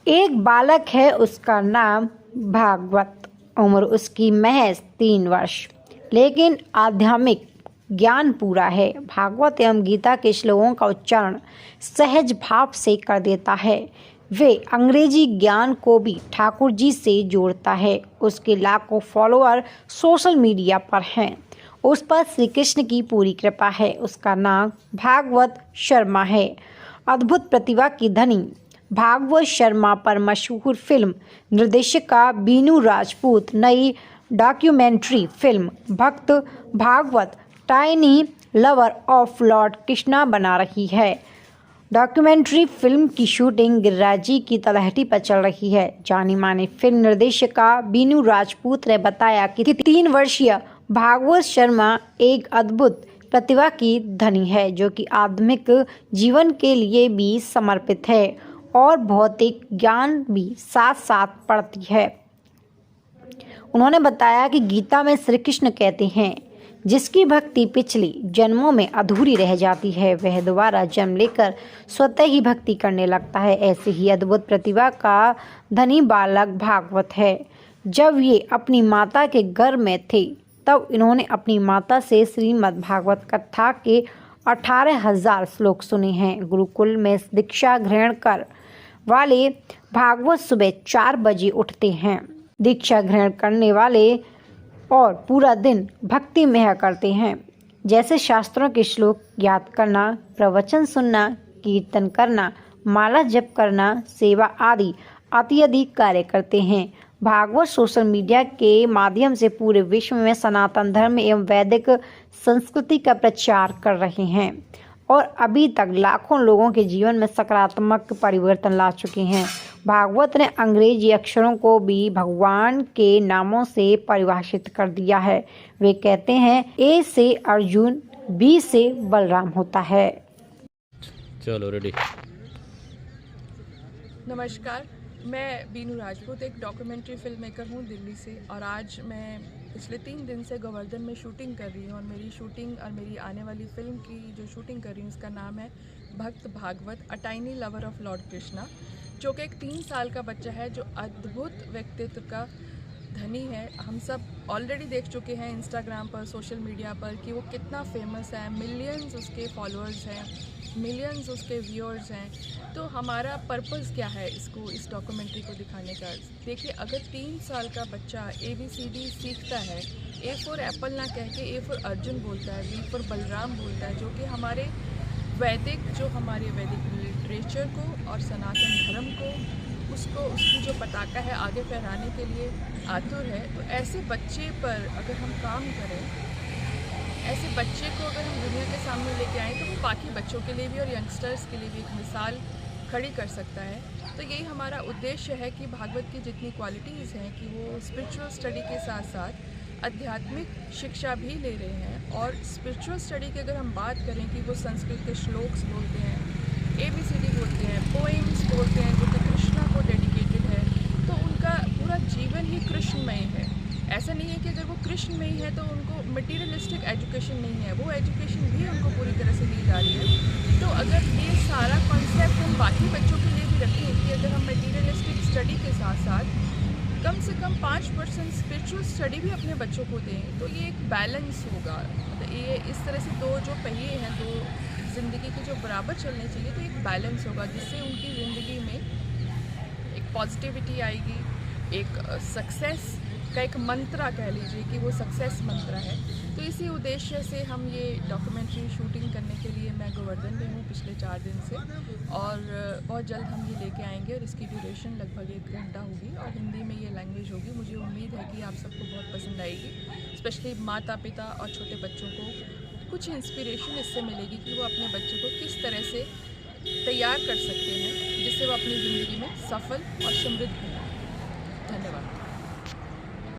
एक बालक है, उसका नाम भागवत। उम्र उसकी महज 3 वर्ष, लेकिन आध्यात्मिक ज्ञान पूरा है। भागवत एवं गीता के श्लोकों का उच्चारण सहज भाव से कर देता है। वे अंग्रेजी ज्ञान को भी ठाकुर जी से जोड़ता है। उसके लाखों फॉलोअर सोशल मीडिया पर हैं। उस पर श्री कृष्ण की पूरी कृपा है। उसका नाम भागवत शर्मा है। अद्भुत प्रतिभा की धनी भागवत शर्मा पर मशहूर फिल्म निर्देशिका बीनू राजपूत नई documentary film Bhakt Bhagwat tiny lover of lord Krishna बना रही है। डॉक्यूमेंट्री फिल्म की शूटिंग गिरिराजी की तलहटी पर चल रही है। जानी मानी फिल्म निर्देशिका बीनू राजपूत ने बताया कि 3 वर्षीय भागवत शर्मा एक अद्भुत प्रतिभा की धनी है, जो कि आध्यात्मिक जीवन के लिए भी समर्पित है और भौतिक ज्ञान भी साथ साथ पढ़ती है। उन्होंने बताया कि गीता में श्री कृष्ण कहते हैं, जिसकी भक्ति पिछली जन्मों में अधूरी रह जाती है, वह दोबारा जन्म लेकर स्वतः ही भक्ति करने लगता है। ऐसे ही अद्भुत प्रतिभा का धनी बालक भागवत है। जब ये अपनी माता के गर्भ में थे, तब इन्होंने अपनी माता से श्रीमद् भागवत कथा के 18,000 श्लोक सुने हैं। गुरुकुल में दीक्षा ग्रहण कर वाले भागवत सुबह 4 बजे उठते हैं। दीक्षा ग्रहण करने वाले और पूरा दिन भक्ति में करते हैं, जैसे शास्त्रों के श्लोक याद करना, प्रवचन सुनना, कीर्तन करना, माला जप करना, सेवा आदि अत्यधिक कार्य करते हैं। भागवत सोशल मीडिया के माध्यम से पूरे विश्व में सनातन धर्म एवं वैदिक संस्कृति का प्रचार कर रहे हैं और अभी तक लाखों लोगों के जीवन में सकारात्मक परिवर्तन ला चुके हैं। भागवत ने अंग्रेजी अक्षरों को भी भगवान के नामों से परिभाषित कर दिया है। वे कहते हैं, ए से अर्जुन, बी से बलराम होता है। चलो रेडी। नमस्कार, मैं बीनू राजपूत एक डॉक्यूमेंट्री फिल्म मेकर हूँ दिल्ली से, और आज मैं पिछले 3 दिन से गोवर्धन में शूटिंग कर रही हूँ। और मेरी शूटिंग और मेरी आने वाली फिल्म की जो शूटिंग कर रही हूँ, उसका नाम है Bhakt Bhagwat a tiny lover of lord Krishna, जो कि एक 3 साल का बच्चा है, जो अद्भुत व्यक्तित्व का धनी है। हम सब ऑलरेडी देख चुके हैं इंस्टाग्राम पर, सोशल मीडिया पर, कि वो कितना फेमस है। मिलियंस उसके फॉलोअर्स हैं, मिलियंस उसके व्यूअर्स हैं। तो हमारा पर्पस क्या है इस डॉक्यूमेंट्री को दिखाने का? देखिए, अगर 3 साल का बच्चा ABCD सीखता है, A फॉर एप्पल ना कह के A फॉर अर्जुन बोलता है, B फॉर बलराम बोलता है, जो कि हमारे वैदिक लिटरेचर को और सनातन धर्म को, उसकी जो पताका है आगे फहराने के लिए आतुर है। तो ऐसे बच्चे पर अगर हम काम करें, ऐसे बच्चे को अगर हम दुनिया के सामने लेके आएँ, तो वो बाकी बच्चों के लिए भी और यंगस्टर्स के लिए भी एक मिसाल खड़ी कर सकता है। तो यही हमारा उद्देश्य है कि भागवत की जितनी क्वालिटीज़ हैं, कि वो स्पिरिचुअल स्टडी के साथ साथ आध्यात्मिक शिक्षा भी ले रहे हैं। और स्पिरिचुअल स्टडी की अगर हम बात करें, कि वो संस्कृत के श्लोक्स बोलते हैं, ABCD बोलते हैं, पोएम्स बोलते हैं, जो कि कृष्णा को डेडिकेटेड है, तो उनका पूरा जीवन ही कृष्णमय है। ऐसा नहीं है कि अगर वो कृष्णमय है तो उनको मटीरियलिस्टिक एजुकेशन नहीं है, वो एजुकेशन भी उनको पूरी तरह से दी जा रही है। तो अगर ये सारा कॉन्सेप्ट हम बाकी बच्चों के लिए भी रखें, कि अगर हम मटीरियलिस्टिक स्टडी के साथ साथ कम से कम 5% स्पिरिचुअल स्टडी भी अपने बच्चों को दें, तो ये एक बैलेंस होगा। मतलब ये इस तरह से दो जो पहिए हैं, दो ज़िंदगी के जो बराबर चलने चाहिए, तो एक बैलेंस होगा, जिससे उनकी ज़िंदगी में एक पॉजिटिविटी आएगी, एक सक्सेस का एक मंत्रा कह लीजिए, कि वो सक्सेस मंत्रा है। तो इसी उद्देश्य से हम ये डॉक्यूमेंट्री शूटिंग करने के लिए मैं गोवर्धन में हूँ पिछले 4 दिन से, और बहुत जल्द हम ये लेके आएंगे। और इसकी ड्यूरेशन लगभग 1 घंटा होगी और हिंदी में ये लैंग्वेज होगी। मुझे उम्मीद है कि आप सबको बहुत पसंद आएगी। स्पेशली माता पिता और छोटे बच्चों को कुछ इंस्पिरेशन इससे मिलेगी, कि वो अपने बच्चे को किस तरह से तैयार कर सकते हैं, जिससे वो अपनी ज़िंदगी में सफल और समृद्ध हों। धन्यवाद।